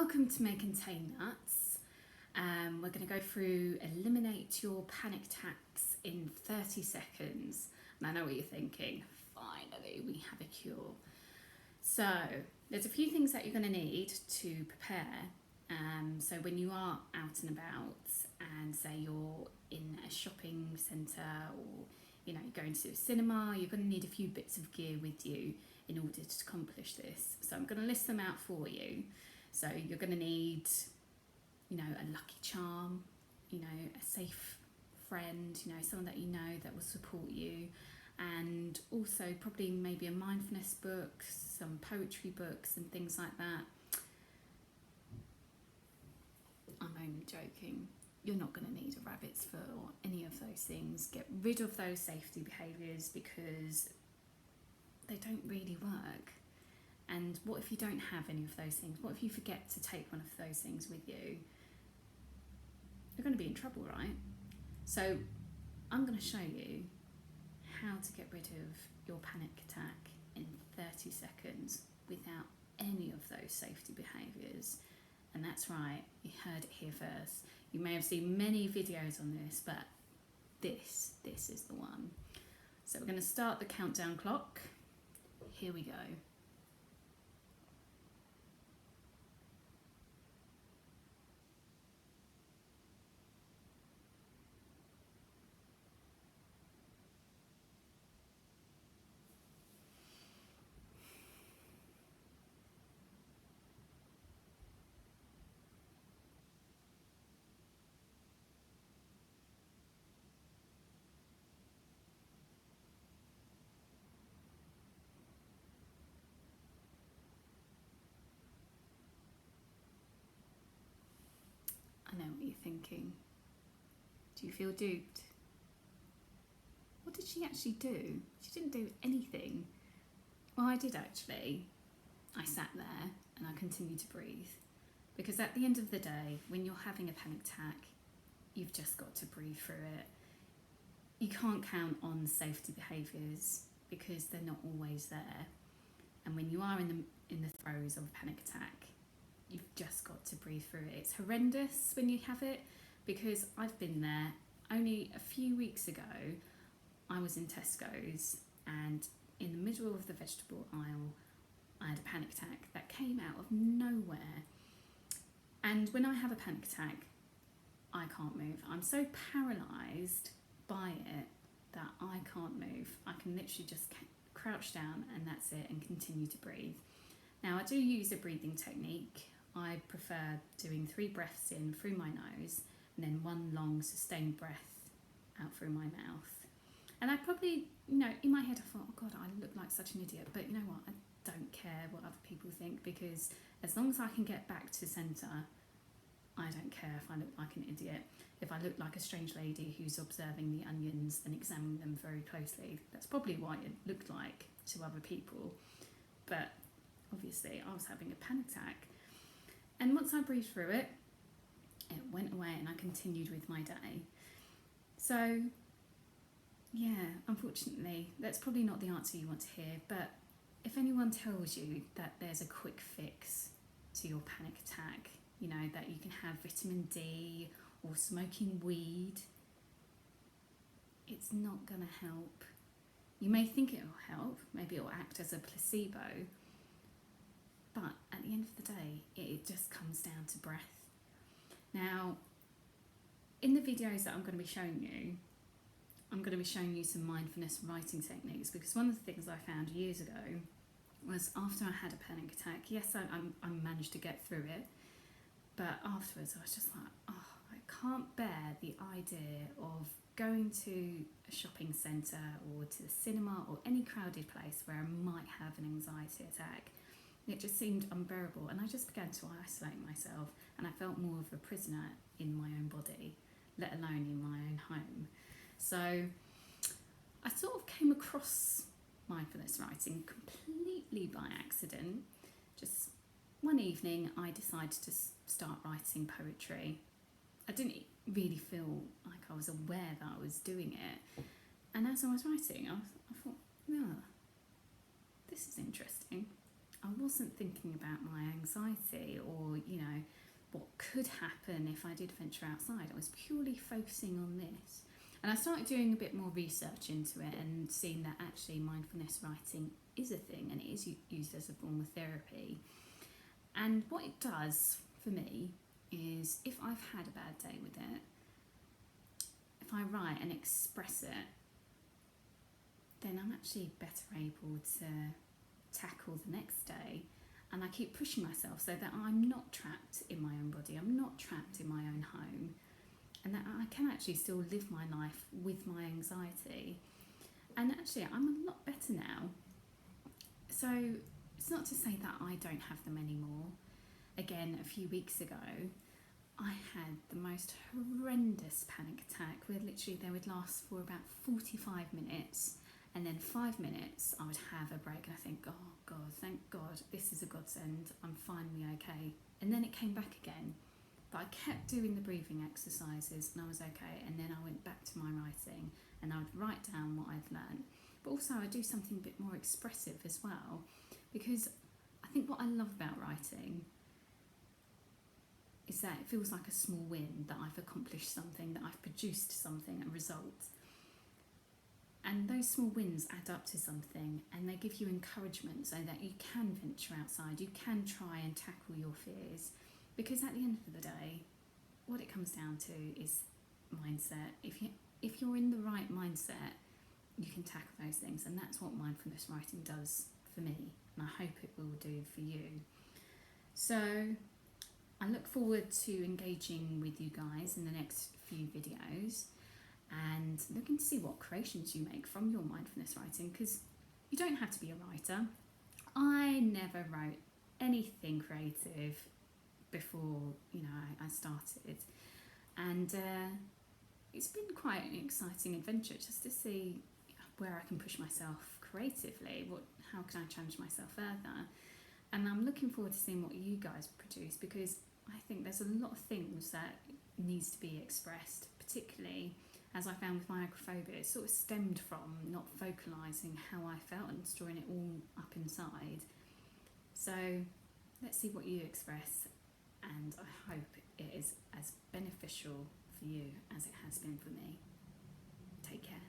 Welcome to May Contain Nuts. We're going to go through eliminate your panic attacks in 30 seconds. And I know what you're thinking, finally we have a cure. So there's a few things that you're going to need to prepare. So when you are out and about and say you're in a shopping centre or you're going to a cinema, you're going to need a few bits of gear with you in order to accomplish this. So I'm going to list them out for you. So you're going to need, a lucky charm, a safe friend, someone that that will support you, and also probably maybe a mindfulness book, some poetry books and things like that. I'm only joking. You're not going to need a rabbit's foot or any of those things. Get rid of those safety behaviours because they don't really work. And what if you don't have any of those things? What if you forget to take one of those things with you? You're going to be in trouble, right? So I'm going to show you how to get rid of your panic attack in 30 seconds without any of those safety behaviours. And that's right, you heard it here first. You may have seen many videos on this, but this is the one. So we're going to start the countdown clock. Here we go. I know what you're thinking. Do you feel duped? What did she actually do? She didn't do anything. Well, I did actually. I sat there and I continued to breathe. Because at the end of the day, when you're having a panic attack, you've just got to breathe through it. You can't count on safety behaviours because they're not always there. And when you are in the throes of a panic attack, you've just got to breathe through it. It's horrendous when you have it because I've been there. Only a few weeks ago, I was in Tesco's and in the middle of the vegetable aisle, I had a panic attack that came out of nowhere. And when I have a panic attack, I can't move. I'm so paralysed by it that I can't move. I can literally just crouch down and that's it and continue to breathe. Now, I do use a breathing technique. I prefer doing 3 breaths in through my nose and then 1 long sustained breath out through my mouth. And I probably, in my head I thought, oh God, I look like such an idiot. But you know what? I don't care what other people think because as long as I can get back to centre, I don't care if I look like an idiot. If I look like a strange lady who's observing the onions and examining them very closely, that's probably what it looked like to other people. But obviously I was having a panic attack. And once I breathed through it, it went away and I continued with my day. So, yeah, unfortunately, that's probably not the answer you want to hear, but if anyone tells you that there's a quick fix to your panic attack, that you can have vitamin D or smoking weed, it's not going to help. You may think it will help, maybe it will act as a placebo, but at the end of the day, it just comes down to breath. Now, in the videos that I'm going to be showing you, I'm going to be showing you some mindfulness writing techniques because one of the things I found years ago was after I had a panic attack, yes, I managed to get through it, but afterwards I was just like, oh, I can't bear the idea of going to a shopping centre or to the cinema or any crowded place where I might have an anxiety attack. It just seemed unbearable and I just began to isolate myself and I felt more of a prisoner in my own body, let alone in my own home. So I sort of came across mindfulness writing completely by accident. Just one evening I decided to start writing poetry. I didn't really feel like I was aware that I was doing it. And as I was writing, I thought, yeah, this is interesting. I wasn't thinking about my anxiety or, what could happen if I did venture outside. I was purely focusing on this. And I started doing a bit more research into it and seeing that actually mindfulness writing is a thing and it is used as a form of therapy. And what it does for me is if I've had a bad day with it, if I write and express it, then I'm actually better able to tackle the next day. And I keep pushing myself so that I'm not trapped in my own body, I'm not trapped in my own home, and that I can actually still live my life with my anxiety. And actually, I'm a lot better now. So it's not to say that I don't have them anymore. Again, a few weeks ago, I had the most horrendous panic attack where literally they would last for about 45 minutes. And then 5 minutes, I would have a break and I think, oh God, thank God, this is a godsend, I'm finally okay. And then it came back again. But I kept doing the breathing exercises and I was okay. And then I went back to my writing and I would write down what I'd learned. But also I'd do something a bit more expressive as well. Because I think what I love about writing is that it feels like a small win, that I've accomplished something, that I've produced something, a result. And those small wins add up to something and they give you encouragement so that you can venture outside, you can try and tackle your fears. Because at the end of the day, what it comes down to is mindset. If you're in the right mindset, you can tackle those things, and that's what mindfulness writing does for me, and I hope it will do for you. So I look forward to engaging with you guys in the next few videos and looking to see what creations you make from your mindfulness writing, because you don't have to be a writer. I never wrote anything creative before I started, and it's been quite an exciting adventure just to see where I can push myself creatively, how can I challenge myself further. And I'm looking forward to seeing what you guys produce, because I think there's a lot of things that needs to be expressed, particularly as I found with my acrophobia. It sort of stemmed from not vocalising how I felt and storing it all up inside. So let's see what you express, and I hope it is as beneficial for you as it has been for me. Take care.